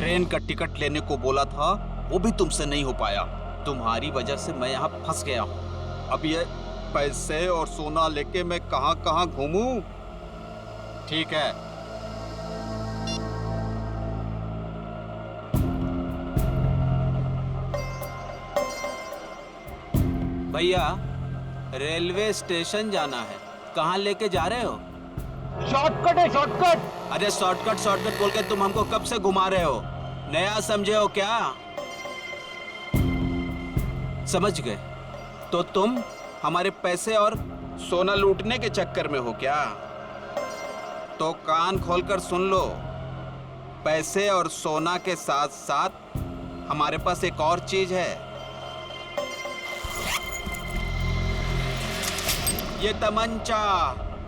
Train का ticket लेने को बोला था, वो भी तुमसे नहीं हो पाया। तुम्हारी वजह से मैं यहाँ फंस गया हूँ। अब ये पैसे और सोना लेके मैं कहाँ कहाँ घूमूं? ठीक है, भैया रेलवे स्टेशन जाना है। कहाँ लेके जा रहे हो? शॉर्टकट है, शॉर्टकट। अरे शॉर्टकट शॉर्टकट बोल के तुम हमको कब से घुमा रहे हो? नया समझे हो क्या? समझ गए? तो तुम हमारे पैसे और सोना लूटने के चक्कर में हो क्या? तो कान खोलकर सुन लो, पैसे और सोना के साथ साथ हमारे पास एक और चीज है। ये तमंचा।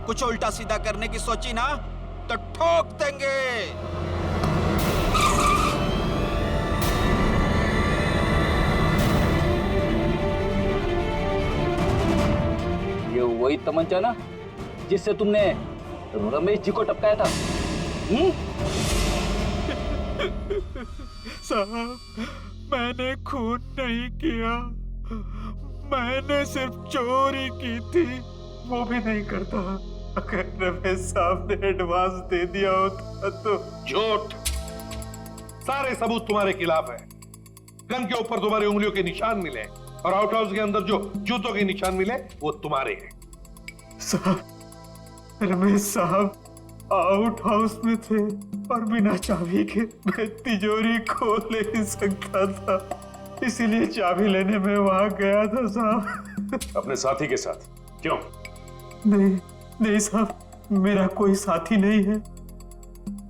कुछ उल्टा सीधा करने की सोची ना तो ठोक देंगे। ये वही तमंचा ना जिससे तुमने रमेश जी को टपकाया था? साहब, मैंने खून नहीं किया, मैंने सिर्फ चोरी की थी, वो भी नहीं करता। अगर रमेश साहब ने एडवांस दे दिया होता तो। झूठ। सारे सबूत तुम्हारे खिलाफ है। गन के ऊपर तुम्हारी उंगलियों के निशान मिले और आउट हाउस के अंदर जो जूतों के निशान मिले वो तुम्हारे हैं। साहब, रमेश साहब आउट हाउस में थे और बिना चाबी के मैं तिजोरी खोल नहीं सकता था, इसीलिए चाबी लेने में वहां गया था साहब। अपने साथी के साथ? क्यों? नहीं साहब, मेरा कोई साथी नहीं है,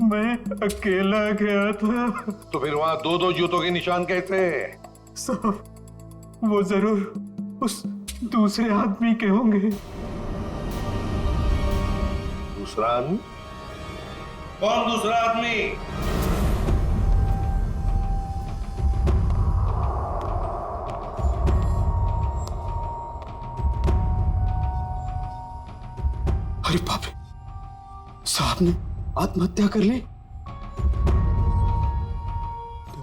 मैं अकेला गया था। तो फिर वहां दो दो जूतों के निशान कैसे? साहब, वो जरूर उस दूसरे आदमी के होंगे। दूसरा आदमी? कौन दूसरा आदमी? अरे बाप रे, साहब ने आत्महत्या कर ली।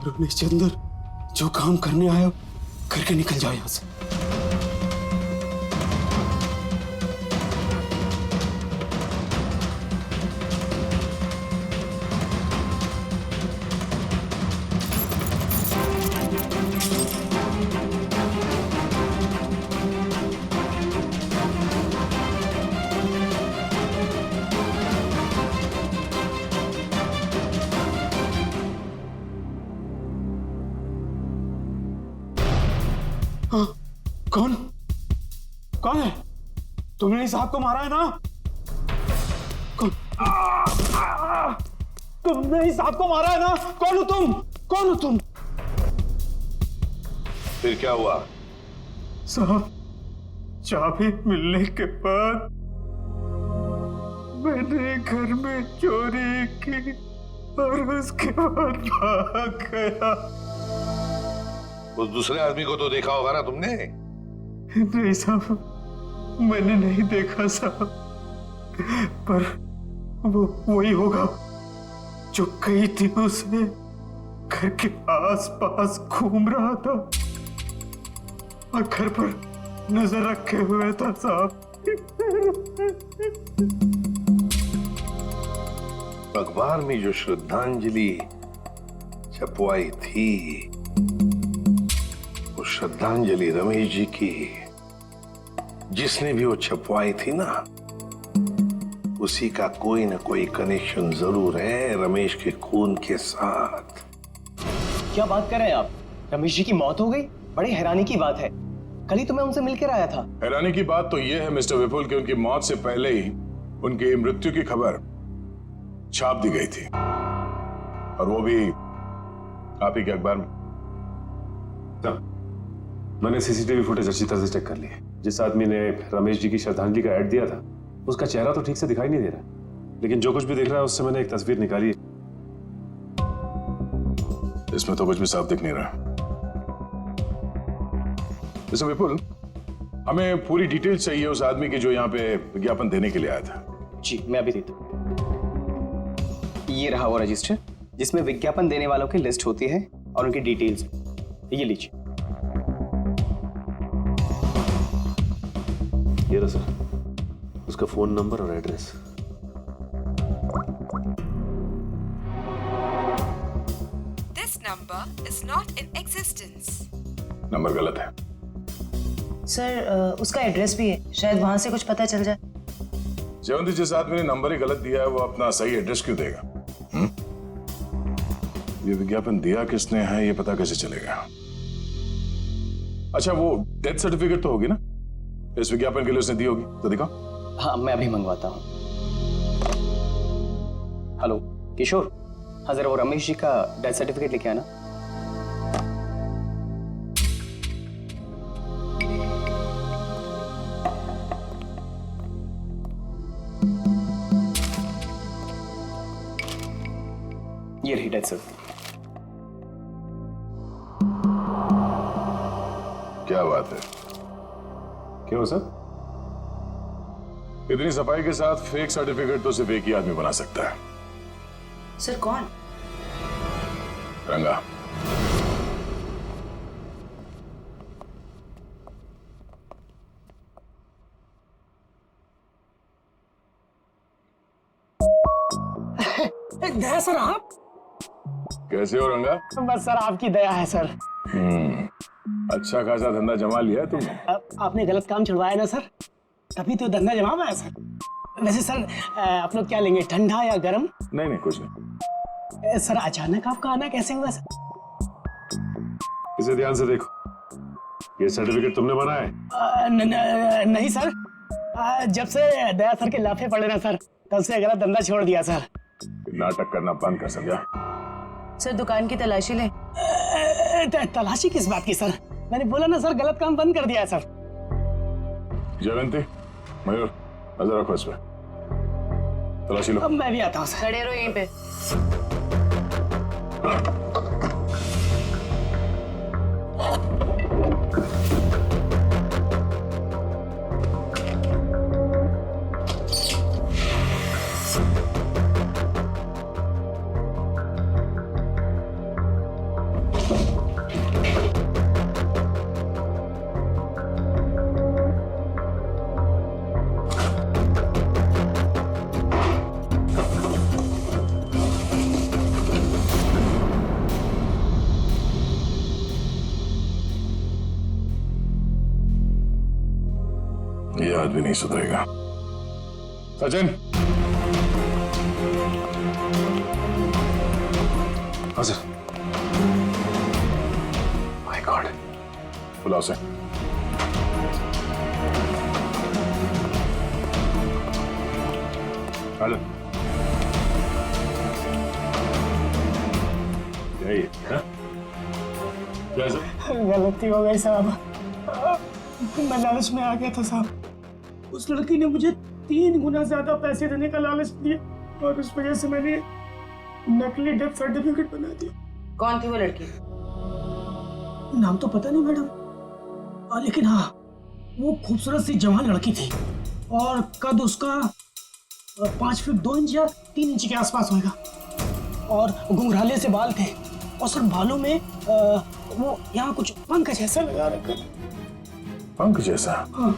रमेश चंद्र, जो काम करने आया करके निकल जाओ यहां से। हाँ, कौन है? तुमने इस साहब को मारा है ना? कौन? तुमने इस साहब को मारा है ना? कौन हो तुम? कौन हो तुम? फिर क्या हुआ? साहब, चाबी मिलने के बाद मैंने घर में चोरी की और उसके बाद भाग गया। उस दूसरे आदमी को तो देखा होगा ना तुमने? नहीं साहब, मैंने नहीं देखा साहब, पर वो वही होगा जो कई दिनों से घर के आस-पास घूम रहा था और घर पर नजर रखे हुए था साहब। अखबार में जो श्रद्धांजलि छपवाई थी, वो श्रद्धांजलि रमेश जी की, जिसने भी वो छपवाई थी ना, उसी का कोई ना कोई कनेक्शन जरूर है रमेश के खून के साथ। क्या बात कर रहे हैं आप? रमेश जी की मौत हो गई? बड़ी हैरानी की बात है, कल ही तो मैं उनसे मिलकर आया था। हैरानी की बात तो यह है मिस्टर विपुल कि उनकी मौत से पहले ही उनकी मृत्यु की खबर छाप दी गई थी, और वो भी आप ही के अखबार में। मैंने सीसीटीवी फुटेज अच्छी तरह से चेक कर ली है। जिस आदमी ने रमेश जी की श्रद्धांजलि का ऐड दिया था, उसका चेहरा तो ठीक से दिखाई नहीं दे रहा, लेकिन जो कुछ भी दिख रहा है उससे मैंने एक तस्वीर निकाली है। इसमें तो कुछ भी साफ दिख नहीं रहा। मिस्टर विपुल, हमें पूरी डिटेल चाहिए उस आदमी की जो यहाँ पे विज्ञापन देने के लिए आया था। जी, मैं अभी देता हूँ। ये रहा वो रजिस्टर, जिसमें विज्ञापन देने वालों की लिस्ट होती है और उनकी डिटेल्स। ये लीजिए। ये रहा सर, उसका फोन नंबर और address. This number is not in existence. Number गलत है। सर उसका एड्रेस भी है, शायद वहां से कुछ पता चल जाए। जयवंती, जिस आदमी ने नंबर ही गलत दिया है वो अपना सही एड्रेस क्यों देगा? ये विज्ञापन दिया किसने है ये पता कैसे चलेगा? अच्छा, वो डेथ सर्टिफिकेट तो होगी ना इस विज्ञापन के लिए उसने दी होगी, तो दिखाओ। हाँ, मैं अभी मंगवाता हूँ। हेलो किशोर, हाँ जरा वो रमेश जी का डेथ सर्टिफिकेट लेके आना। ये रही डेथ सर्टिफिकेट। क्या बात है, क्यों सर? इतनी सफाई के साथ फेक सर्टिफिकेट तो सिर्फ एक ही आदमी बना सकता है। सर कौन? रंगा। दया सर, आप? कैसे हो रंगा? बस सर आपकी दया है सर। अच्छा खासा धंधा जमा लिया है तुमने। आपने गलत काम छुड़वाया ना सर, तभी तो धंधा जमा पाया सर। वैसे सर आप लोग क्या लेंगे, ठंडा या गर्म? नहीं नहीं, कुछ नहीं। सर अचानक आपका आना कैसे हुआ सर? इसे ध्यान से देखो, ये सर्टिफिकेट तुमने बनाया है? नहीं सर, जब से दया सर के लाफे पड़े ना सर, तब से गलत धंधा छोड़ दिया सर। नाटक करना बंद कर, समझा? सर दुकान की तलाशी ले। तलाशी किस बात की सर? मैंने बोला ना सर, गलत काम बंद कर दिया है सर। जयवंती, मयूर, नजर रखो इस पे, तलाशी लो। अब मैं भी आता हूँ सर। खड़े रहो यहीं पे। ये आदमी नहीं सुधरेगा। सचिन। हाँ सर। माय गॉड, बुलाओ से। हेलो, यही है? क्या सर? गलती हो गई साहब, मैं लालच में आ गया था साहब। उस लड़की ने मुझे 3 गुना ज्यादा पैसे देने का लालच दिया और उस वजह से मैंने नकली डेथ सर्टिफिकेट बना दिया। कौन थी वो लड़की? नाम तो पता नहीं मैडम, लेकिन हाँ वो खूबसूरत सी जवान लड़की थी और कद उसका 5 फीट 2 इंच या 3 इंच के आसपास होगा और घुंघराले से बाल थे और सर बालों में वो यहाँ कुछ पंख जैसा लगा रखा था। पंख जैसा? हाँ।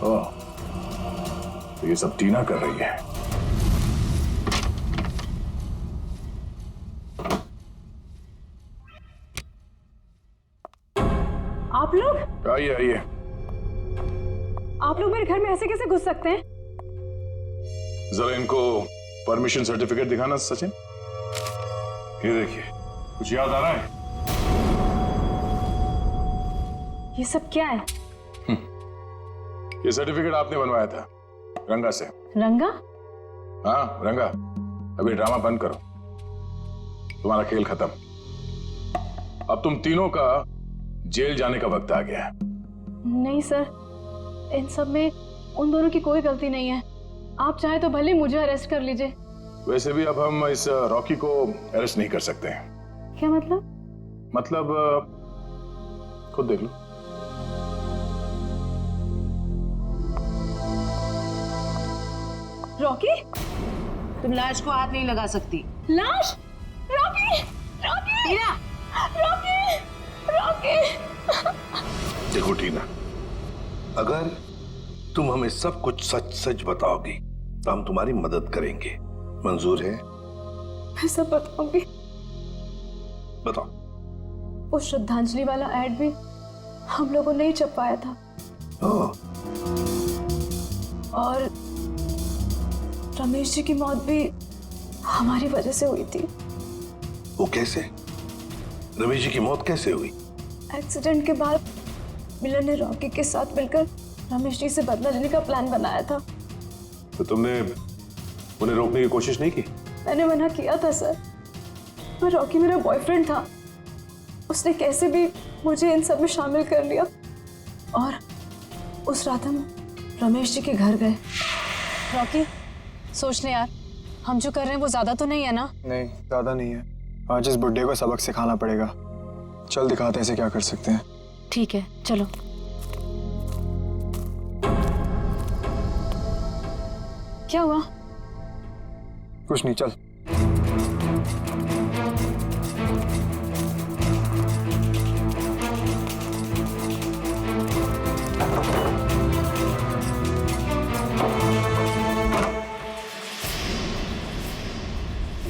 ओह, तो ये सब टीना कर रही है। आप लोग? आइए आइए। आप लोग मेरे घर में ऐसे कैसे घुस सकते हैं? जरा इनको परमिशन सर्टिफिकेट दिखाना सचिन। ये देखिए, कुछ याद आ रहा है? ये सब क्या है? ये सर्टिफिकेट आपने बनवाया था रंगा से। रंगा? हाँ रंगा, अभी ड्रामा बंद करो, तुम्हारा खेल खत्म। अब तुम तीनों का जेल जाने का वक्त आ गया है। नहीं सर, इन सब में उन दोनों की कोई गलती नहीं है। आप चाहे तो भले मुझे अरेस्ट कर लीजिए। वैसे भी अब हम इस रॉकी को अरेस्ट नहीं कर सकते हैं। क्या मतलब? मतलब खुद देख लो। रॉकी? तुम लाश को हाथ नहीं लगा सकती। लाश? रॉकी! रॉकी! टीना! रॉकी! रॉकी! देखो टीना, अगर तुम हमें सब कुछ सच सच बताओगी तो हम तुम्हारी मदद करेंगे। मंजूर है? मैं सब बताऊंगी। बताओ। वो श्रद्धांजलि वाला एड भी हम लोगों ने ही छपवाया था। और रमेश जी की मौत भी हमारी वजह से हुई थी। वो कैसे? रमेश जी की मौत कैसे हुई? एक्सीडेंट के बाद मिलन ने रॉकी के साथ मिलकर रमेश जी से बदला लेने का प्लान बनाया था। तो तुमने उन्हें रोकने की कोशिश नहीं की? मैंने मना किया था सर, पर रॉकी मेरा बॉयफ्रेंड था। उसने कैसे भी मुझे इन सब में शामिल कर लिया और उस रात हम रमेश जी के घर गए। रॉकी, सोच ले यार, हम जो कर रहे हैं वो ज्यादा तो नहीं है ना? नहीं, ज्यादा नहीं है। आज इस बुड्ढे को सबक सिखाना पड़ेगा। चल दिखाते हैं इसे क्या कर सकते हैं। ठीक है, चलो। क्या हुआ? कुछ नहीं, चल।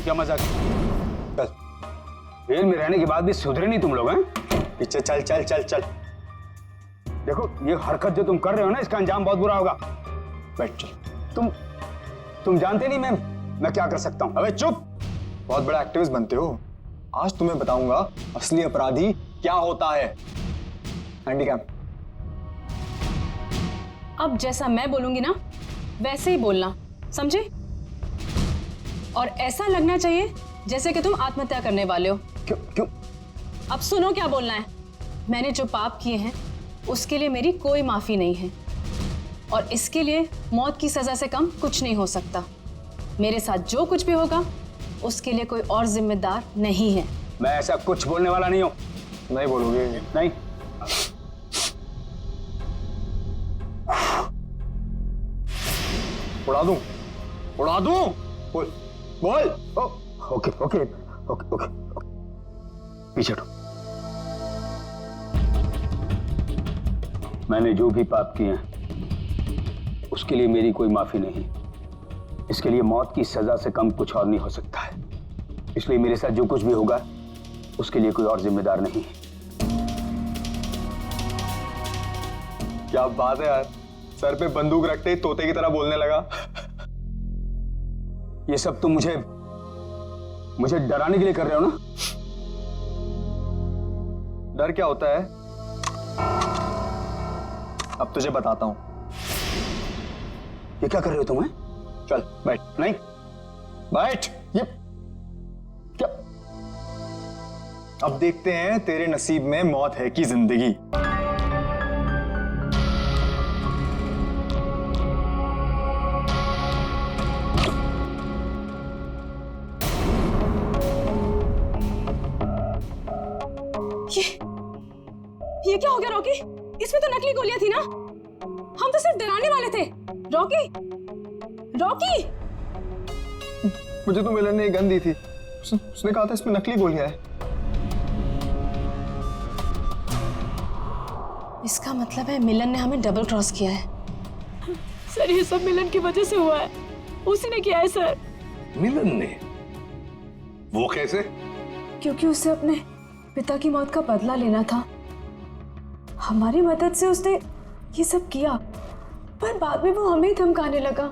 क्या मजाक? चल। जेल में रहने के बाद भी सुधरे नहीं तुम लोग हैं? पीछे चल चल चल चल। देखो ये हरकत जो तुम कर रहे हो ना, इसका अंजाम बहुत बुरा होगा। बैठ चल। तुम जानते नहीं मैं क्या कर सकता हूँ। अबे चुप! बहुत बड़ा एक्टिविस्ट बनते हो। आज तुम्हें बताऊंगा असली अपराधी क्या होता है। हैंडीकैम। अब जैसा मैं बोलूंगी ना वैसे ही बोलना, समझे? और ऐसा लगना चाहिए जैसे कि तुम आत्महत्या करने वाले हो। क्यों? अब सुनो क्या बोलना है। मैंने जो पाप किए हैं उसके लिए मेरी कोई माफी नहीं है, और इसके लिए मौत की सजा से कम कुछ नहीं हो सकता। मेरे साथ जो कुछ भी होगा उसके लिए कोई और जिम्मेदार नहीं है। मैं ऐसा कुछ बोलने वाला नहीं हूँ। नहीं बोलोगे? नहीं। उड़ा दूं? उड़ा दूं? बोल बोल। ओके ओके ओके ओके पीछे हटो। मैंने जो भी पाप किए हैं उसके लिए मेरी कोई माफी नहीं। इसके लिए मौत की सजा से कम कुछ और नहीं हो सकता है। इसलिए मेरे साथ जो कुछ भी होगा उसके लिए कोई और जिम्मेदार नहीं है। क्या बात है यार, सर पे बंदूक रखते ही तोते की तरह बोलने लगा। ये सब तुम मुझे डराने के लिए कर रहे हो ना? डर क्या होता है अब तुझे बताता हूं। ये क्या कर रहे हो तुम? चल बैठ। नहीं बैठ। ये क्या? अब देखते हैं तेरे नसीब में मौत है कि जिंदगी। ये क्या हो गया रॉकी? इसमें तो नकली गोलियां थी ना? हम तो सिर्फ डराने वाले थे। Rocky, Rocky! मुझे तो मिलन ने एक गन दी थी। उसने कहा था इसमें नकली गोलियां हैं। इसका मतलब है मिलन ने हमें डबल क्रॉस किया है। सर ये सब मिलन की वजह से हुआ है। उसी ने किया है सर। मिलन ने? वो कैसे? क्योंकि उसे अपने पिता की मौत का बदला लेना था। हमारी मदद से उसने ये सब किया, पर बाद में वो हमें ही धमकाने लगा।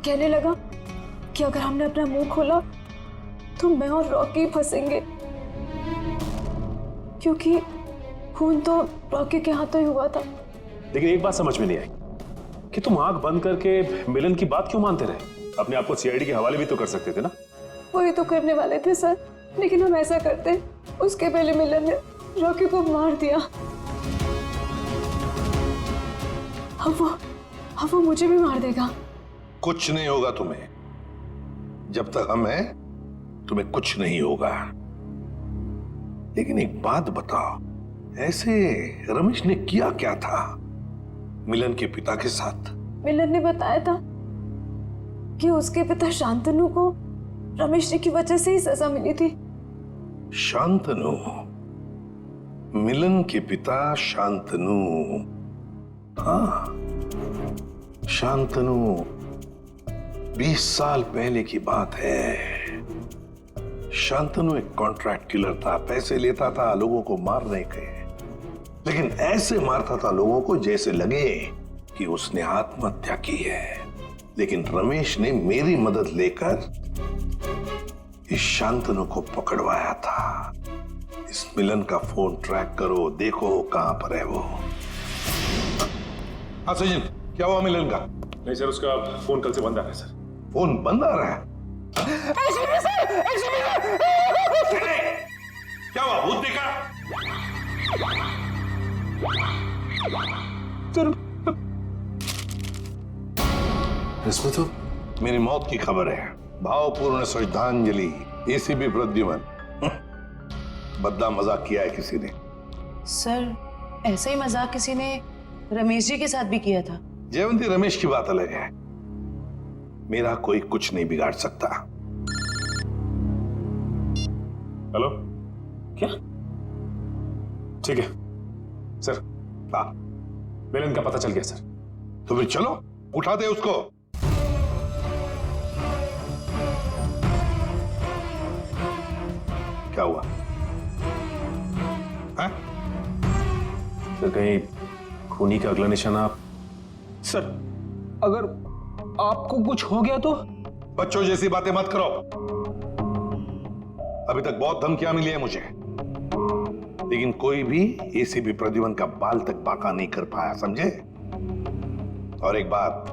कहने लगा कि अगर हमने अपना मुंह खोला तो मैं और रॉकी फंसेंगे, क्योंकि खून तो रॉकी के हाथों ही हुआ था। लेकिन एक बात समझ में नहीं आई कि तुम आंख बंद करके मिलन की बात क्यों मानते रहे? अपने आप को सीआईडी के हवाले भी तो कर सकते थे ना? वही तो करने वाले थे सर, लेकिन हम ऐसा करते उसके पहले मिलन ने रॉकी को मार दिया। अब वो मुझे भी मार देगा। कुछ नहीं होगा तुम्हें। जब तक हम हैं तुम्हें कुछ नहीं होगा। लेकिन एक बात बताओ, ऐसे रमेश ने किया क्या था मिलन के पिता के साथ? मिलन ने बताया था कि उसके पिता शांतनु को रमेश जी की वजह से ही सजा मिली थी। शांतनु, मिलन के पिता शांतनु। हाँ, शांतनु 20 साल पहले की बात है। शांतनु एक कॉन्ट्रैक्ट किलर था, पैसे लेता था लोगों को मारने के, लेकिन ऐसे मारता था लोगों को जैसे लगे कि उसने आत्महत्या की है। लेकिन रमेश ने मेरी मदद लेकर इस शांतनु को पकड़वाया था। इस मिलन का फोन ट्रैक करो, देखो कहां पर है वो। हाँ सचिन, क्या हुआ मिलन का? नहीं सर, उसका फोन कल से बंद आ रहा है सर। फोन बंद आ रहा है? क्या हुआ, भूत देखा? इसमें तो मेरी मौत की खबर है। भावपूर्ण श्रद्धांजलि, एसीपी प्रद्युमन। बदला मजाक किया है किसी ने। सर, ऐसा ही मजाक किसी ने रमेश जी के साथ भी किया था। जयवंती, रमेश की बात अलग है। मेरा कोई कुछ नहीं बिगाड़ सकता। हेलो, क्या? ठीक है सर। हाँ, मिलन का पता चल गया सर। तो फिर चलो, उठा दे उसको। क्या हुआ? है? सर, कहीं खूनी का अगला निशाना? सर, अगर आपको कुछ हो गया तो? बच्चों जैसी बातें मत करो। अभी तक बहुत धमकियां मिली है मुझे, लेकिन कोई भी एसीपी प्रद्युमन का बाल तक बांका नहीं कर पाया, समझे? और एक बात,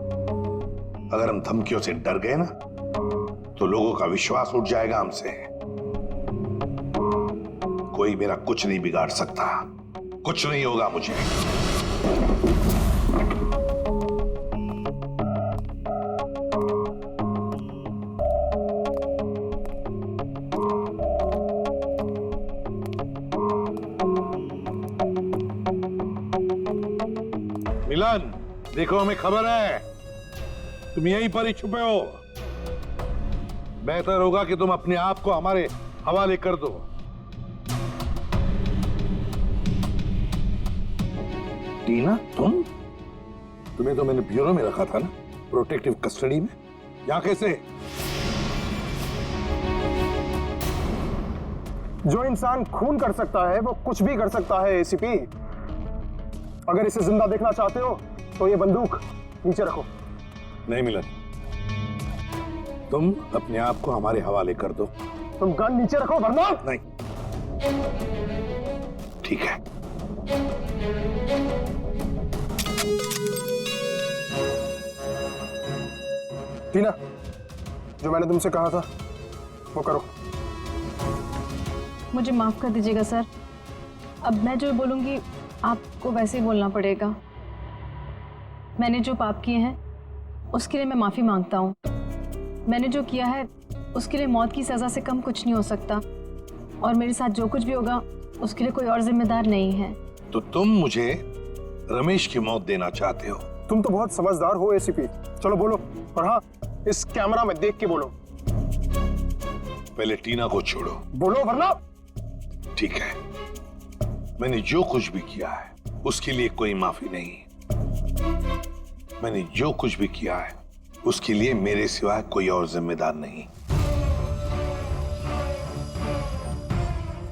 अगर हम धमकियों से डर गए ना, तो लोगों का विश्वास उठ जाएगा हमसे। कोई मेरा कुछ नहीं बिगाड़ सकता, कुछ नहीं होगा मुझे। मिलन, देखो हमें खबर है तुम यहीं पर ही छुपे हो। बेहतर होगा कि तुम अपने आप को हमारे हवाले कर दो। टीना, तुम्हें तो मैंने ब्यूरो में रखा था ना, प्रोटेक्टिव कस्टडी में। यहां कैसे? जो इंसान खून कर सकता है वो कुछ भी कर सकता है एसीपी। अगर इसे जिंदा देखना चाहते हो तो ये बंदूक नीचे रखो। नहीं मिलन, तुम अपने आप को हमारे हवाले कर दो। तुम गन नीचे रखो वरना। नहीं, ठीक है। टीना, जो मैंने तुमसे कहा था वो करो। मुझे माफ कर दीजिएगा सर, अब मैं जो बोलूंगी आपको वैसे ही बोलना पड़ेगा। मैंने जो पाप किए हैं उसके लिए मैं माफी मांगता हूँ। मैंने जो किया है उसके लिए मौत की सजा से कम कुछ नहीं हो सकता, और मेरे साथ जो कुछ भी होगा उसके लिए कोई और जिम्मेदार नहीं है। तो तुम मुझे रमेश की मौत देना चाहते हो? तुम तो बहुत समझदार हो एसीपी। चलो बोलो, और हाँ, इस कैमरा में देख के बोलो। पहले टीना को छोड़ो। बोलो वरना। ठीक है, मैंने जो कुछ भी किया है उसके लिए कोई माफी नहीं। मैंने जो कुछ भी किया है उसके लिए मेरे सिवाय कोई और जिम्मेदार नहीं।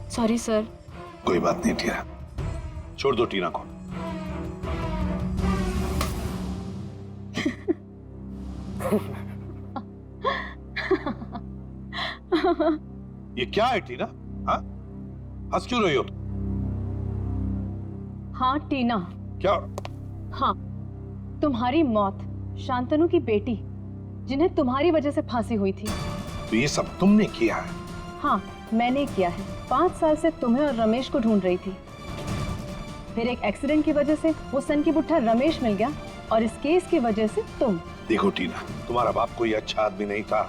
Sorry sir. कोई बात नहीं टीना, छोड़ दो टीना को। ये क्या है टीना? हाँ, हंस क्यों रही हो तुम? हाँ टीना। क्या? हाँ, तुम्हारी मौत शांतनु की बेटी, जिन्हें तुम्हारी वजह से फांसी हुई थी। तो ये सब तुमने किया है? हाँ, मैंने किया है। 5 साल से तुम्हें और रमेश को ढूंढ रही थी। फिर एक एक्सीडेंट की वजह से वो सन की बुट्ठा रमेश मिल गया, और इस केस की वजह से तुम। देखो टीना, तुम्हारा बाप कोई अच्छा आदमी नहीं था,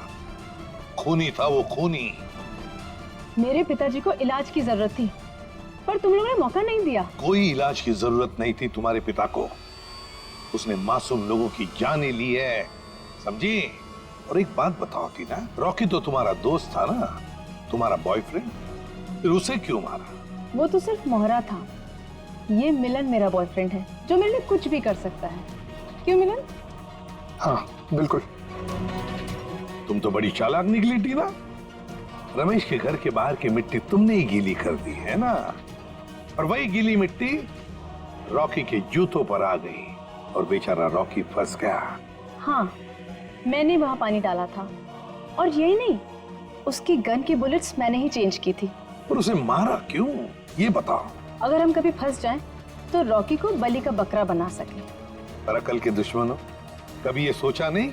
खूनी था वो, खूनी। मेरे पिताजी को इलाज की जरूरत थी, पर तुम लोगों ने मौका नहीं दिया। कोई इलाज की जरूरत नहीं थी तुम्हारे पिता को। उसने मासूम लोगों की जानें ली है, समझी? और एक बात बताओ टीना, रॉकी तो तुम्हारा दोस्त था ना, तुम्हारा बॉयफ्रेंड, फिर उसे क्यों मारा? वो तो सिर्फ मोहरा था। ये मिलन मेरा बॉयफ्रेंड है जो मेरे लिए कुछ भी कर सकता है। क्यों मिलन? हाँ बिल्कुल। तुम तो बड़ी चालाक निकली टीना। रमेश के घर के बाहर की मिट्टी तुमने ही गीली कर दी है ना, और वही गीली मिट्टी रॉकी के जूतों पर आ गई और बेचारा रॉकी फंस गया। हाँ, मैंने वहां पानी डाला था, और यही नहीं, उसकी गन की बुलेट्स मैंने ही चेंज की थी। और उसे मारा क्यों, ये बताओ। अगर हम कभी फंस जाएं, तो रॉकी को बलि का बकरा बना सके। पर अकल के दुश्मनों, कभी ये सोचा नहीं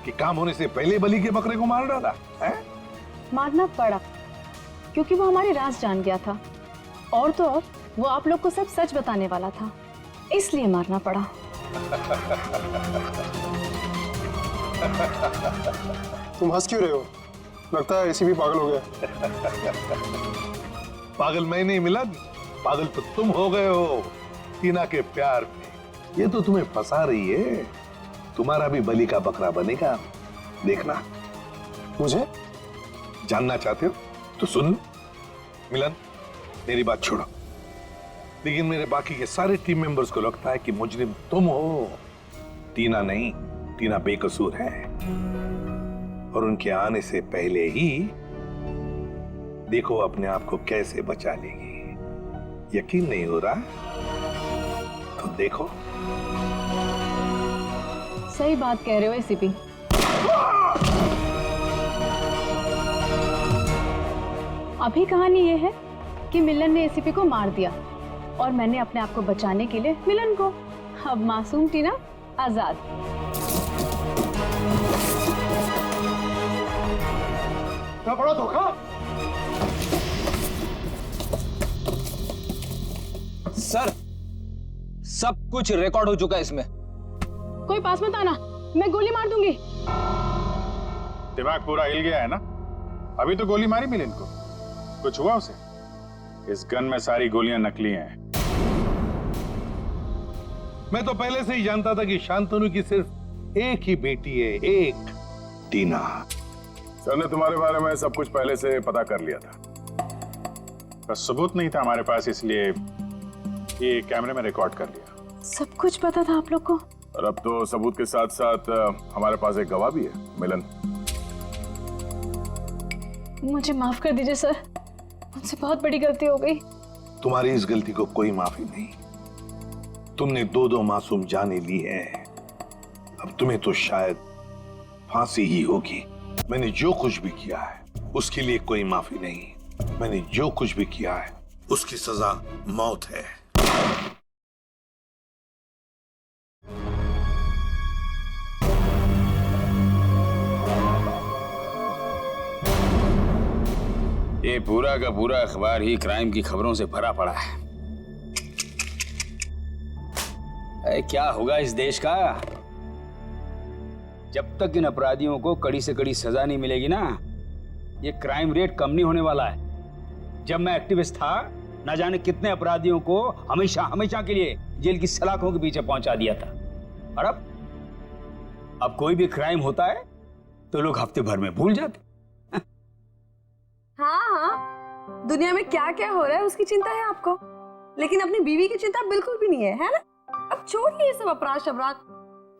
कि काम होने से पहले बलि के बकरे को मार डाला है? मारना पड़ा क्योंकि वो हमारे राज जान गया था, और तो और वो आप लोग को सब सच बताने वाला था, इसलिए मारना पड़ा। तुम हंस क्यों रहे हो? लगता है एसीपी पागल हो गया। पागल मैं नहीं मिलन, पागल तो तुम हो गए हो टीना के प्यार में। ये तो तुम्हें फंसा रही है। तुम्हारा भी बलि का बकरा बनेगा, देखना। मुझे जानना चाहते हो तो सुन लो। मिलन, मेरी बात छोड़ो, लेकिन मेरे बाकी के सारे टीम मेंबर्स को लगता है कि मुजरिम तुम हो, टीना नहीं। टीना बेकसूर है, और उनके आने से पहले ही देखो अपने आप को कैसे बचा लेगी। यकीन नहीं हो रहा तो देखो। सही बात कह रहे हो एसीपी। अभी कहानी ये है कि मिलन ने एसीपी को मार दिया, और मैंने अपने आप को बचाने के लिए मिलन को। अब मासूम टीना आजाद। क्या बड़ा धोखा। सर, सब कुछ रिकॉर्ड हो चुका है इसमें। कोई पास मत आना, मैं गोली मार दूंगी। दिमाग पूरा हिल गया है ना? अभी तो गोली मारी मिलन को, कुछ हुआ उसे? इस गन में सारी गोलियां नकली हैं। मैं तो पहले से ही जानता था कि शांतनु की सिर्फ एक ही बेटी है, एक, टीना। सर ने तुम्हारे बारे में सब कुछ पहले से पता कर लिया था, बस सबूत नहीं था हमारे पास, इसलिए ये कैमरे में रिकॉर्ड कर लिया। सब कुछ पता था आप लोग को? और अब तो सबूत के साथ साथ हमारे पास एक गवाह भी है, मिलन। मुझे माफ कर दीजिए सर, मुझसे बहुत बड़ी गलती हो गई। तुम्हारी इस गलती को कोई माफी नहीं। तुमने दो मासूम जाने ली है, अब तुम्हें तो शायद फांसी ही होगी। मैंने जो कुछ भी किया है उसके लिए कोई माफी नहीं। मैंने जो कुछ भी किया है उसकी सजा मौत है। ये पूरा का पूरा अखबार ही क्राइम की खबरों से भरा पड़ा है। अरे क्या होगा इस देश का जब तक इन अपराधियों को कड़ी से कड़ी सजा नहीं मिलेगी ना, ये क्राइम रेट कम नहीं होने वाला है। जब मैं एक्टिविस्ट था, ना जाने कितने अपराधियों को हमेशा हमेशा के लिए जेल की सलाखों के पीछे पहुंचा दिया था, और अब कोई भी क्राइम होता है तो लोग हफ्ते भर में भूल जाते। हाँ, दुनिया में क्या क्या हो रहा है उसकी चिंता है आपको, लेकिन अपनी बीवी की चिंता बिल्कुल भी नहीं है ना? अब छोड़िए ये सब अपराध शबराध,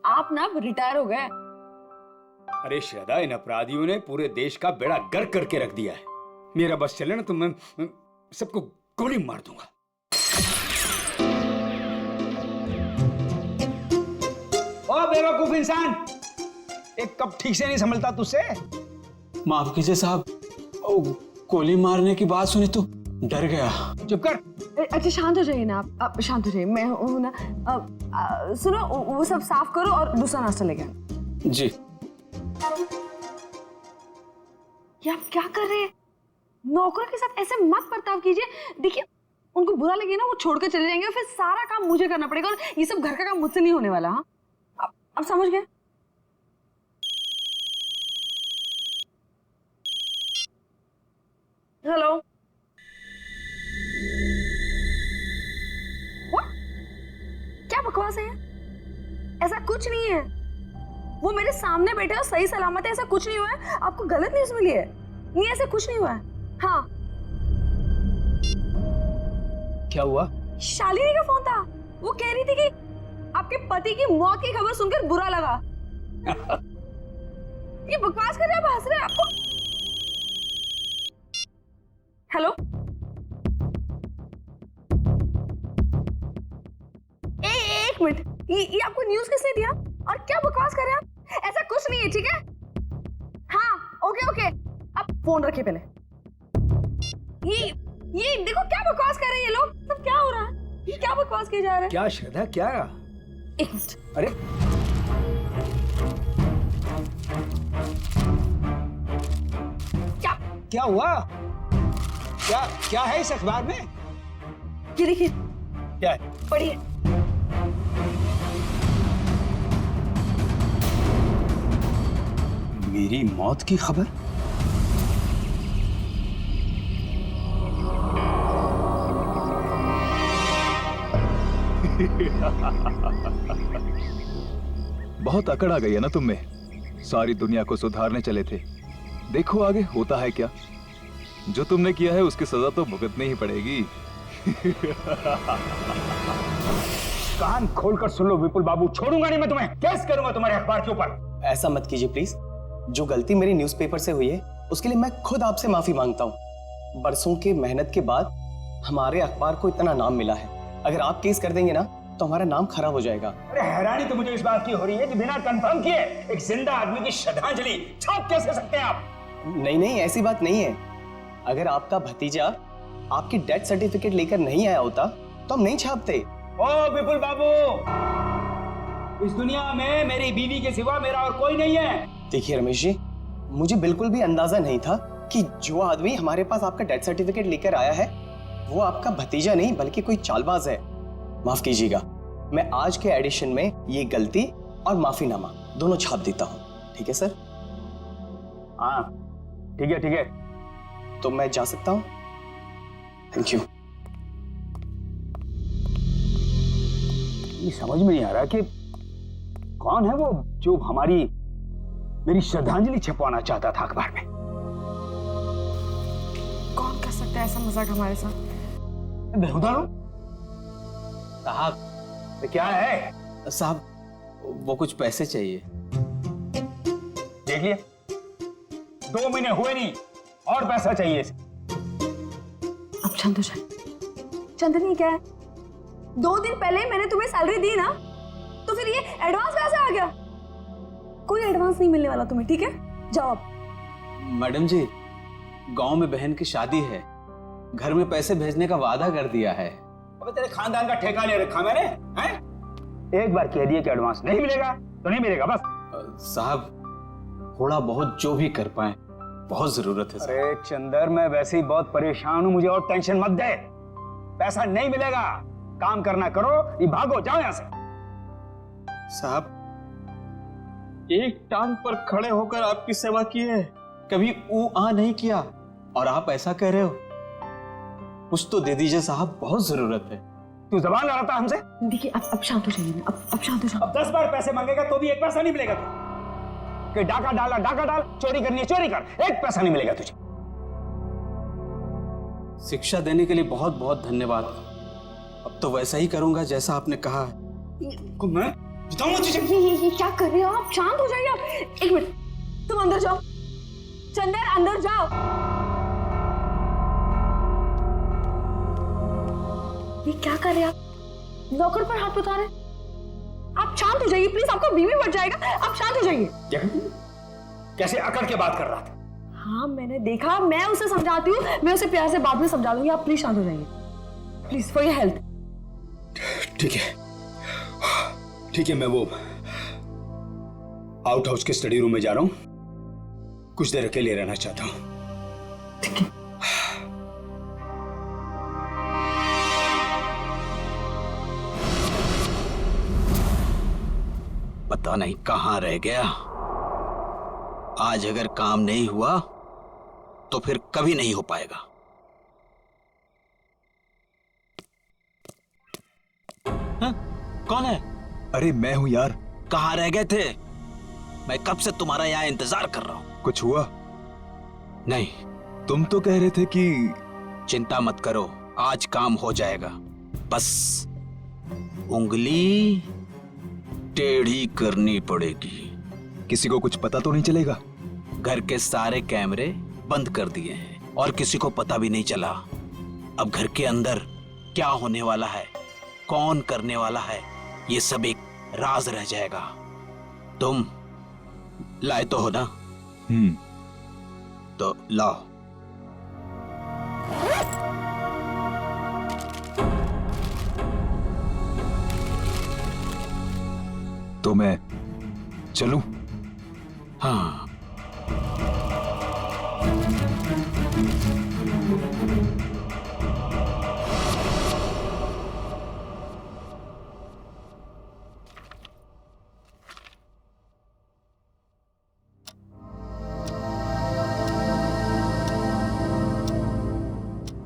आप ना रिटायर हो गए। अरे श्रद्धा, इन अपराधियों ने पूरे देश का बेड़ा गर्क करके रख दिया है। मेरा बस चले ना तो मैं सबको गोली मार दूंगा। ओ बेवकूफ इंसान, एक कप ठीक से नहीं संभलता तुझसे। माफ कीजिए साहब, गोली मारने की बात सुनी तो डर गया। चुप कर। अच्छा शांत हो जाइए ना आप शांत हो जाइए। मैं हूँ ना। सुनो, वो सब साफ करो और दूसरा नाश्ता लेके आना। जी। ये आप क्या कर रहे हैं? नौकरों के साथ ऐसे मत बर्ताव कीजिए। देखिए, उनको बुरा लगे ना, वो छोड़कर चले जाएंगे और फिर सारा काम मुझे करना पड़ेगा, और ये सब घर का काम मुझसे नहीं होने वाला। हाँ, अब समझ गए? हेलो, क्या बकवास है? ऐसा कुछ नहीं है। वो मेरे सामने बैठे और सही सलामत है, ऐसा कुछ नहीं हुआ है। आपको गलत न्यूज़ मिली है? नहीं, ऐसा कुछ नहीं हुआ है। हाँ, क्या हुआ? शालिनी का फोन था। वो कह रही थी कि आपके पति की मौत की खबर सुनकर बुरा लगा। ये बकवास कर रहे हैं, आप हंस रहे हैं। आपको हेलो, एक मिनट, ये आपको न्यूज़ किसने दिया और क्या बकवास कर रहे हैं आप? ऐसा कुछ नहीं है, ठीक है? हाँ, ओके ओके, आप फोन रखिए पहले। ये देखो क्या बकवास कर रहे हैं ये लोग। सब क्या हो रहा है? ये क्या बकवास किए जा रहे हैं? क्या श्रद्धा, क्या? एक मिनट। अरे क्या हुआ? क्या है इस अखबार में? ये देखिए, क्या है? पढ़िए। मेरी मौत की खबर? बहुत अकड़ आ गई है ना तुम में। सारी दुनिया को सुधारने चले थे, देखो आगे होता है क्या। जो तुमने किया है उसकी सजा तो भुगतनी ही पड़ेगी। कान खोलकर सुन लो विपुल बाबू, छोड़ूंगा नहीं मैं तुम्हें। केस करूंगा तुम्हारे अखबार के ऊपर। ऐसा मत कीजिए प्लीज। जो गलती मेरी न्यूज़पेपर से हुई है उसके लिए मैं खुद आपसे माफी मांगता हूँ। बरसों के मेहनत के बाद हमारे अखबार को इतना नाम मिला है। अगर आप केस कर देंगे ना तो हमारा नाम खराब हो जाएगा। अरे हैरानी तो मुझे इस बात की हो रही है कि बिना कंफर्म किए एक जिंदा आदमी की श्रद्धांजलि छाप कैसे सकते हैं आप? नहीं, ऐसी बात नहीं है। अगर आपका भतीजा आपकी डेथ सर्टिफिकेट लेकर नहीं आया होता तो हम नहीं छापते। ओ विपुल बाबू, इस दुनिया में मेरी बीवी के सिवा मेरा और कोई नहीं है। देखिए रमेश जी, मुझे बिल्कुल भी अंदाजा नहीं था कि जो आदमी हमारे पास आपका डेथ सर्टिफिकेट लेकर आया है वो आपका भतीजा नहीं बल्कि कोई चालबाज है। माफ कीजिएगा, मैं आज के एडिशन में ये गलती और माफीनामा दोनों छाप देता हूँ। ठीक है सर? हाँ ठीक है। तो मैं जा सकता हूँ? Thank you. ये समझ में नहीं आ रहा कि कौन है वो जो मेरी श्रद्धांजलि छपवाना चाहता था अखबार में। कौन कर सकता है ऐसा मजाक हमारे साथ? साहब, तो क्या है? साहब वो कुछ पैसे चाहिए। देखिए 2 महीने हुए नहीं और पैसा चाहिए। अब शांत हो जाए। चंदनी क्या है? 2 दिन पहले मैंने तुम्हें सैलरी दी ना, तो फिर ये एडवांस कहां से आ गया? कोई एडवांस नहीं मिलने वाला तुम्हें, ठीक है? जाओ अब। मैडम जी, गांव में बहन की शादी है, घर में पैसे भेजने का वादा कर दिया है। अबे तेरे खानदान का ठेका ले रखा मैंने, हैं? एक बार कह दिए कि एडवांस नहीं मिलेगा तो नहीं मिलेगा बस। साहब थोड़ा बहुत जो भी कर पाए, बहुत जरूरत है। अरे चंदर, मैं वैसे ही बहुत परेशान हूं, मुझे और टेंशन मत दे। पैसा नहीं मिलेगा, काम करना करो, ये भागो, जाओ यहां से। साहब एक टांग पर खड़े होकर आपकी सेवा की है, कभी ऊ आ नहीं किया, और आप ऐसा कह रहे हो? कुछ तो दे दीजिए साहब, बहुत जरूरत है। तू जबान लड़ाता हमसे? देखिए अब शांत हो जाइए। अब शांत हो जाओ। अब 10 बार पैसे मांगेगा तो भी एक पैसा नहीं मिलेगा तुझे। कि डाका डाल, चोरी करनी है चोरी कर, एक पैसा नहीं मिलेगा तुझे। शिक्षा देने के लिए बहुत बहुत धन्यवाद। अब तो वैसा ही करूंगा जैसा आपने कहा है। मैं बताऊंगा तुझे। ये क्या कर रहे हो आप? शांत हो जाइए आप। एक मिनट, तुम अंदर जाओ। चंदर अंदर जाओ। ये क्या कर रहे हैं आप? नौकर पर हाथ उठा रहे हैं। आप शांत हो जाइए प्लीज, आपका बीवी बढ़ जाएगा। आप शांत हो जाइए। कैसे अकड़ के बात कर रहा था? हाँ मैंने देखा, मैं उसे समझाती हूँ, मैं उसे प्यार से बाद में समझा दूंगी। आप प्लीज शांत हो जाइए, प्लीज, फॉर योर हेल्थ। ठीक है, मैं वो आउट हाउस के स्टडी रूम में जा रहा हूं, कुछ देर अकेले रहना चाहता हूं। ठीक है। पता नहीं कहां रह गया। आज अगर काम नहीं हुआ तो फिर कभी नहीं हो पाएगा। हाँ? कौन है? अरे मैं हूं यार। कहां रह गए थे? मैं कब से तुम्हारा यहाँ इंतजार कर रहा हूँ। कुछ हुआ? नहीं। तुम तो कह रहे थे कि चिंता मत करो, आज काम हो जाएगा। बस उंगली टेढ़ी करनी पड़ेगी। किसी को कुछ पता तो नहीं चलेगा? घर के सारे कैमरे बंद कर दिए हैं और किसी को पता भी नहीं चला। अब घर के अंदर क्या होने वाला है, कौन करने वाला है, ये सब एक राज रह जाएगा। तुम लाए तो हो ना? तो लाओ। तो मैं चलूं? हाँ।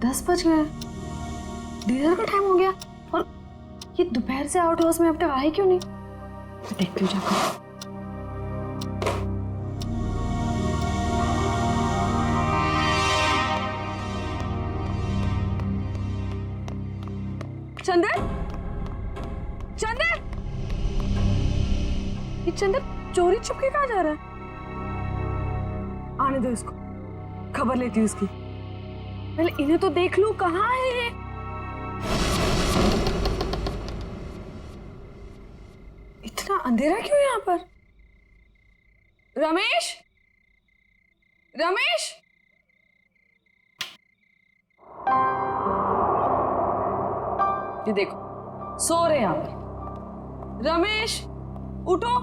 दस बज गए, डिनर का टाइम हो गया और ये दोपहर से आउट हाउस में अब तक आए क्यों नहीं? तो देखती हूँ जाकर। चंदन, चंदन, ये चंदन चोरी छुपके कहाँ जा रहा है? आने दो इसको, खबर लेती हूँ उसकी। पहले इन्हें तो देख लूं, कहाँ है ये? इतना अंधेरा क्यों यहाँ पर? रमेश, रमेश, ये देखो सो रहे हैं आप। रमेश उठो,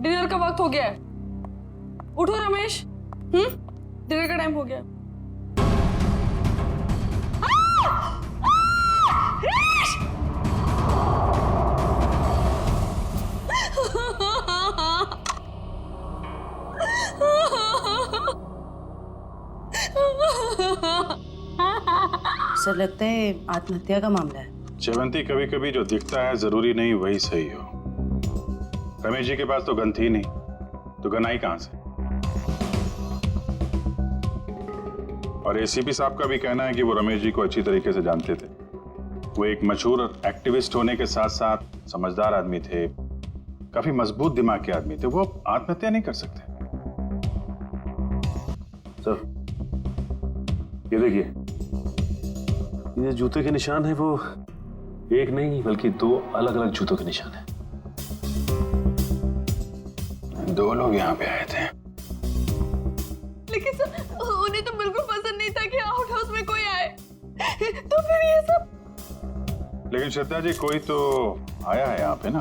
डिनर का वक्त हो गया है। उठो रमेश, डिनर का टाइम हो गया। सर लगता है आत्महत्या का मामला है। चेवंती, कभी कभी जो दिखता है जरूरी नहीं वही सही हो। रमेश जी के पास तो गन थी नहीं, तो गन आई कहां से? और एसीपी साहब का भी कहना है कि वो रमेश जी को अच्छी तरीके से जानते थे। वो एक मशहूर एक्टिविस्ट होने के साथ साथ समझदार आदमी थे, काफी मजबूत दिमाग के आदमी थे। वो आत्महत्या नहीं कर सकते। सर ये देखिए, ये जूते के निशान है वो एक नहीं बल्कि दो अलग अलग जूतों के निशान है। दो लोग यहाँ पे आए थे। लेकिन सर उन्हें तो बिल्कुल पसंद नहीं था कि आउट हाउस में कोई आए, तो फिर ये सब। लेकिन श्रद्धा जी, कोई तो आया है यहाँ पे ना?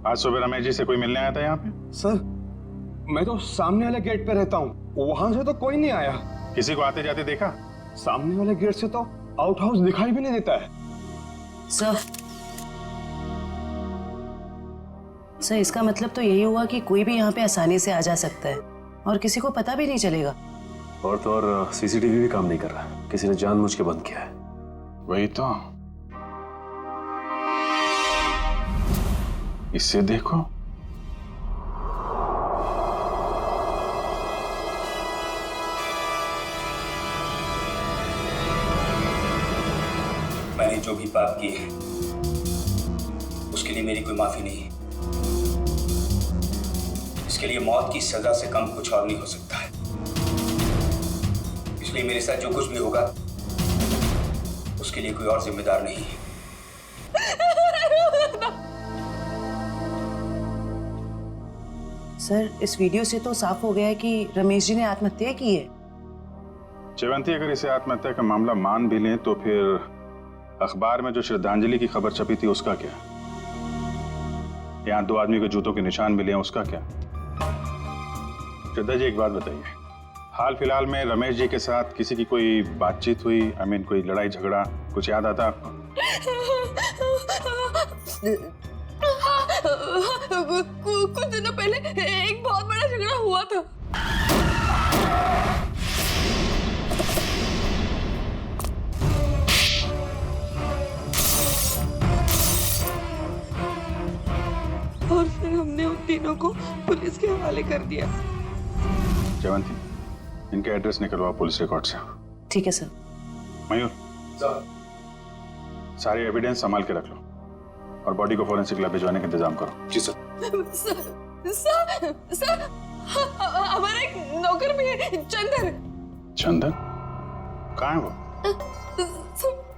आज सुबह रमेश जी से कोई मिलने आया था यहाँ पे? सर मैं तो सामने वाले गेट पे रहता हूँ, वहां से तो कोई नहीं आया। किसी को आते जाते देखा? सामने वाले गेट से तो आउट हाउस दिखाई भी नहीं देता है। सर इसका मतलब तो यही हुआ कि कोई भी यहाँ पे आसानी से आ जा सकता है और किसी को पता भी नहीं चलेगा। और तो और सीसीटीवी भी काम नहीं कर रहा, किसी ने जानबूझ के बंद किया है। वही तो, इससे देखो। मैंने जो भी पाप किए हैं उसके लिए मेरी कोई माफी नहीं है। इसके लिए मौत की सजा से कम कुछ और नहीं हो सकता है। इसलिए मेरे साथ जो कुछ भी होगा उसके लिए कोई और जिम्मेदार नहीं है। सर इस वीडियो से तो साफ हो गया है कि रमेश जी ने आत्महत्या की है। चेवंती, अगर इसे आत्महत्या का मामला मान भी लें तो फिर अखबार में जो श्रद्धांजलि की खबर छपी थी उसका क्या? यहाँ दो आदमी के जूतों के निशान मिले हैं, उसका क्या? श्रद्धा जी एक बात बताइए, हाल फिलहाल में रमेश जी के साथ किसी की कोई बातचीत हुई? कोई लड़ाई झगड़ा कुछ याद आता आपको? कुछ दिनों पहले एक बहुत बड़ा झगड़ा हुआ था। सर हमने उन तीनों को पुलिस के हवाले कर दिया। जयवंती, इनके एड्रेस निकलवाओ पुलिस रिकॉर्ड से। ठीक है सर। मयूर, सारे एविडेंस संभाल के रख लो और बॉडी को फॉरेंसिक लैब भिजवाने का इंतजाम करो। जी सर। सर हमारा एक नौकर भी है, चंदन। चंदन कहाँ है वो?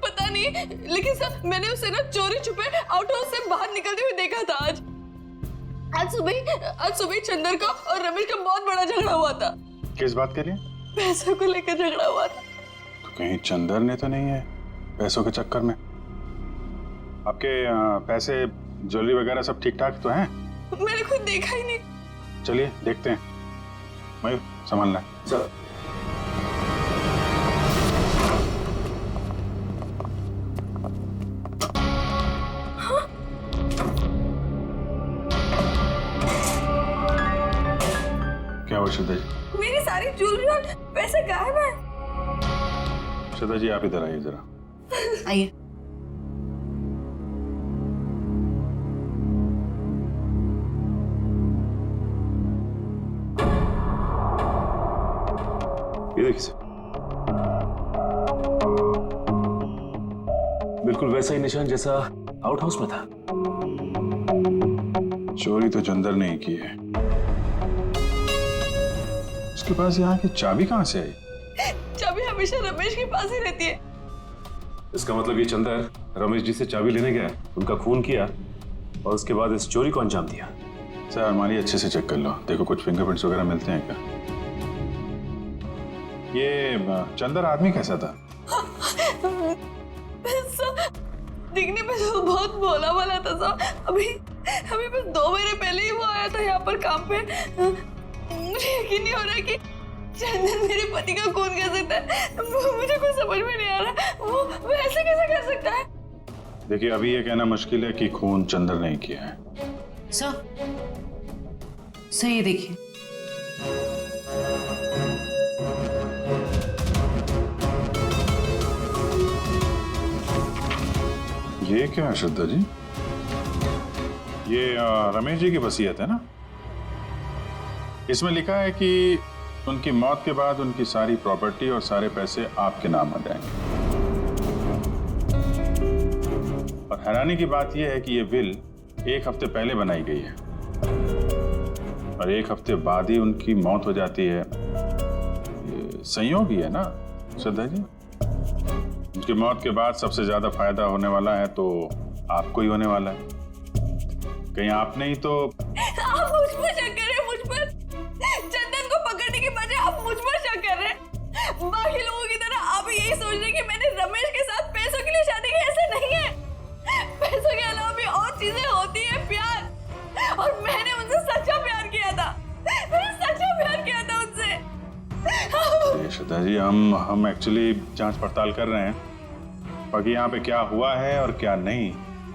पता नहीं, लेकिन सर मैंने उसे ना चोरी छुपे आउट हाउस से बाहर निकलते हुए देखा था। आज सुबह चंदन का और रमेश का बहुत बड़ा झगड़ा हुआ था। किस बात के लिए? पैसों को लेकर झगड़ा हुआ था। तो कहीं चंदन ने तो नहीं है पैसों के चक्कर में? आपके पैसे ज्वेलरी वगैरह सब ठीक ठाक तो हैं? मैंने खुद देखा ही नहीं। चलिए देखते हैं। मयूर संभालना है। सर। क्या हुआ श्रद्धा जी? मेरी सारी ज्वेलरी और पैसे गायब है। श्रद्धा जी आप इधर आइए जरा। आइए। ये देखिए सर, बिल्कुल वैसा ही निशान जैसा आउट हाउस में था। चोरी तो चंदन ने ही की है। उसके पास यहाँ की चाबी कहाँ से आई? चाबी हमेशा रमेश के पास ही रहती है। इसका मतलब ये चंदन रमेश जी से चाबी लेने गया, उनका खून किया और उसके बाद इस चोरी को अंजाम दिया। सर अलमारी अच्छे से चेक कर लो, देखो कुछ फिंगरप्रिंट्स वगैरह मिलते हैं क्या? ये चंदन आदमी कैसा था? दिखने में तो बहुत भोला भाला था साहब। अभी बस 2 महीने पहले ही वो आया था यहाँ पर काम पे। मुझे यकीन नहीं हो रहा कि चंदन मेरे पति का खून कर सकता है। मुझे कुछ समझ में नहीं आ रहा, वो ऐसे कैसे कर सकता है? देखिए अभी ये कहना मुश्किल है कि खून चंदन ने किया है। सर ये देखिए। ये क्या है श्रद्धा जी? ये रमेश जी की वसीयत है ना? इसमें लिखा है कि उनकी मौत के बाद उनकी सारी प्रॉपर्टी और सारे पैसे आपके नाम हो जाएंगे। और हैरानी की बात यह है कि ये विल 1 हफ्ते पहले बनाई गई है और 1 हफ्ते बाद ही उनकी मौत हो जाती है। ये संयोग ही है ना श्रद्धा जी? उनकी मौत के बाद सबसे ज्यादा फायदा होने वाला है तो आपको ही होने वाला है। कहीं आपने ही तो आप मुझ पर शक कर रहे हैं, मुझ पर। चंदन को पकड़ने के बजाय आप मुझ पर शक कर रहे हैं। बाकी लोगों की तरह आप यही सोच रहे हैं कि मैंने रमेश के साथ पैसों के लिए शादी की। ऐसे नहीं है। पैसों के अलावा भी और चीजें होती है, प्यार। और मैंने उनसे सच्चा प्यार किया था। मैंने सच्चा प्यार किया था उनसे। श्रद्धा जी हम एक्चुअली जांच पड़ताल कर रहे हैं। बाकी यहाँ पे क्या हुआ है और क्या नहीं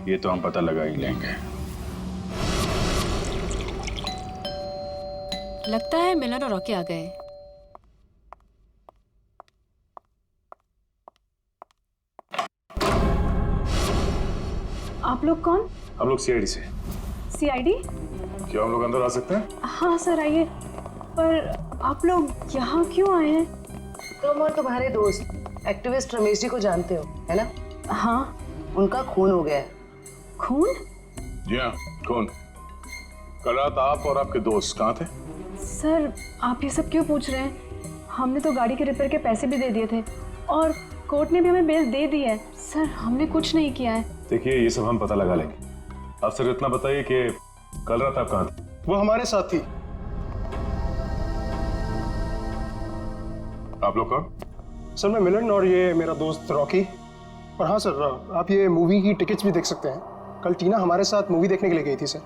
ये तो हम पता लगा ही लेंगे। लगता है मिलन और रॉकी आ गए। आप लोग कौन? हम लोग सीआईडी से। सीआईडी? क्या हम लोग अंदर आ सकते हैं? हाँ सर आइए। पर आप लोग यहाँ क्यों आए हैं? तुम और तुम्हारे दोस्त एक्टिविस्ट रमेश जी को जानते हो है ना? हाँ। उनका खून हो गया है। खून? जी हाँ, खून। कल रात आप और आपके दोस्त कहाँ थे? सर आप ये सब क्यों पूछ रहे हैं? हमने तो गाड़ी के रिपेयर के पैसे भी दे दिए थे और कोर्ट ने भी हमें बेल दे दी है। सर हमने कुछ नहीं किया है। देखिए ये सब हम पता लगा लेंगे। आप सर इतना बताइए कि कल रात आप कहाँ थे? वो हमारे साथ थी। आप लोग कौन? सर मैं मिलन और ये मेरा दोस्त रॉकी। और हाँ सर आप ये मूवी की टिकट्स भी देख सकते हैं। कल टीना हमारे साथ मूवी देखने के लिए गई थी सर।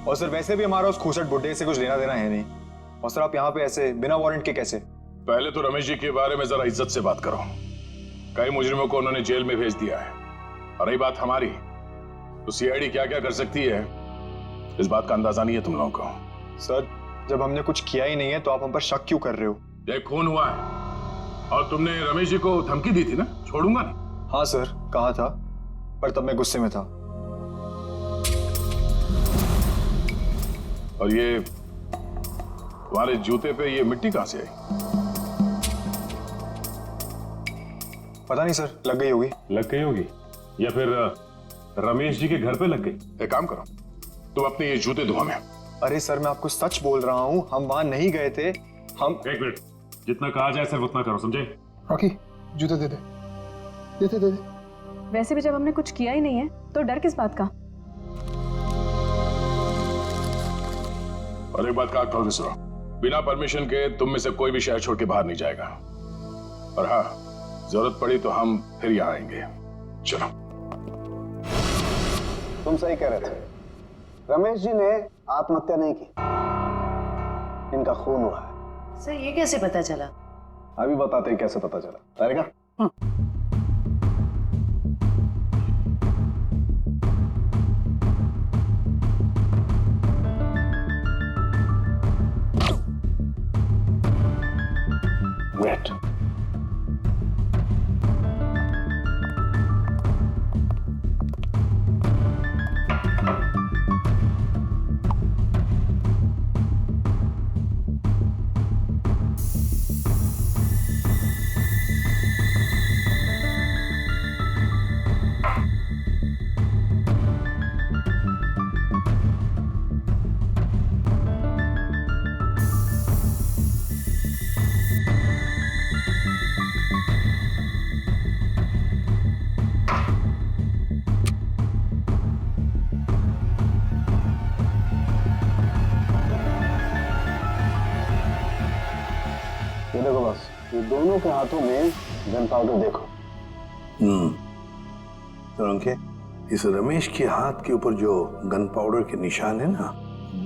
और सर वैसे भी हमारा उस खूसट बुड्ढे से कुछ लेना देना है नहीं। और सर आप यहाँ पे ऐसे बिना वारंट के कैसे? पहले तो रमेश जी के बारे में जरा इज्जत से बात करो। कई मुजरिमों को उन्होंने जेल में भेज दिया है। और रही बात हमारी, तो सीआईडी क्या क्या कर सकती है इस बात का अंदाजा नहीं है तुम लोगों को। सर जब हमने कुछ किया ही नहीं है तो आप हम पर शक क्यों कर रहे हो? ये खून हुआ है और तुमने रमेश जी को धमकी दी थी ना, छोड़ूंगा नहीं। हाँ सर कहा था, पर तब मैं गुस्से में था। और ये तुम्हारे जूते पे ये मिट्टी कहां से आई? पता नहीं सर, लग गई होगी। लग गई होगी या फिर रमेश जी के घर पे लग गई। एक काम करो, तुम अपने ये जूते धो हमें। अरे सर, मैं आपको सच बोल रहा हूं, हम वहां नहीं गए थे। हम एक मिनट, जितना कहा जाए सिर्फ उतना करो, समझे? रॉकी, जूते दे दे, दे दे। वैसे भी जब हमने कुछ किया ही नहीं है तो डर किस बात का? और एक बात कान खोल के सुनो, बिना परमिशन के तुम में से कोई भी शहर छोड़ के बाहर नहीं जाएगा। और हाँ, जरूरत पड़ी तो हम फिर यहाँ आएंगे। चलो। तुम सही कह रहे थे, रमेश जी ने आत्महत्या नहीं की, इनका खून हुआ है। सर ये कैसे पता चला? अभी बताते हैं कैसे पता चला। तारिका, वेट। ये देखो बस, ये दोनों के हाथों में गन पाउडर देखो। रंके, इस रमेश के हाथ के ऊपर जो गन पाउडर के निशान है ना,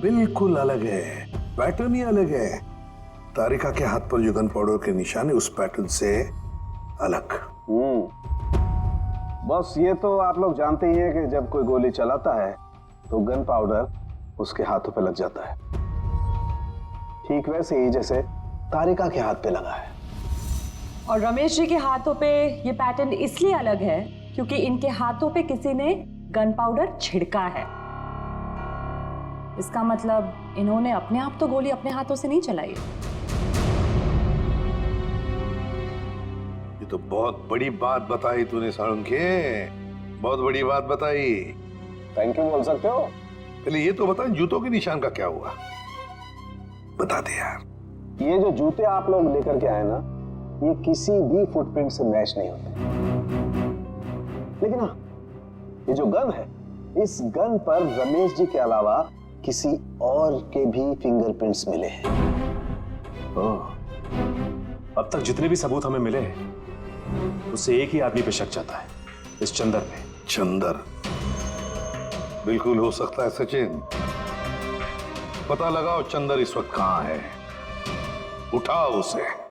बिल्कुल अलग है, पैटर्न ही अलग है। तारिका के हाथ पर जो गन पाउडर के निशान है उस पैटर्न से अलग। बस ये तो आप लोग जानते ही हैं कि जब कोई गोली चलाता है तो गन पाउडर उसके हाथों पे लग जाता है, ठीक वैसे ही जैसे तारिका के हाथ पे लगा है। और रमेश जी के हाथों पे ये पैटर्न इसलिए अलग है क्योंकि इनके हाथों पे किसी ने गन पाउडर छिड़का है। इसका मतलब इन्होंने अपने आप तो गोली अपने हाथों से नहीं चलाई। ये तो बहुत बड़ी बात बताई तूने साळुंखे, बहुत बड़ी बात बताई। थैंक यू बोल सकते हो। पहले ये तो बता, जूतों के निशान का क्या हुआ, बता दे यार। ये जो जूते आप लोग लेकर के आए ना, ये किसी भी फुटप्रिंट से मैच नहीं होते, लेकिन हाँ, ये जो गन है, इस गन पर रमेश जी के अलावा किसी और के भी फिंगरप्रिंट्स मिले हैं। अब तक जितने भी सबूत हमें मिले हैं उससे एक ही आदमी पे शक जाता है, इस चंदर पे। चंदर बिल्कुल हो सकता है सचिन। पता लगाओ चंदर इस वक्त कहां है, उठाओ उसे।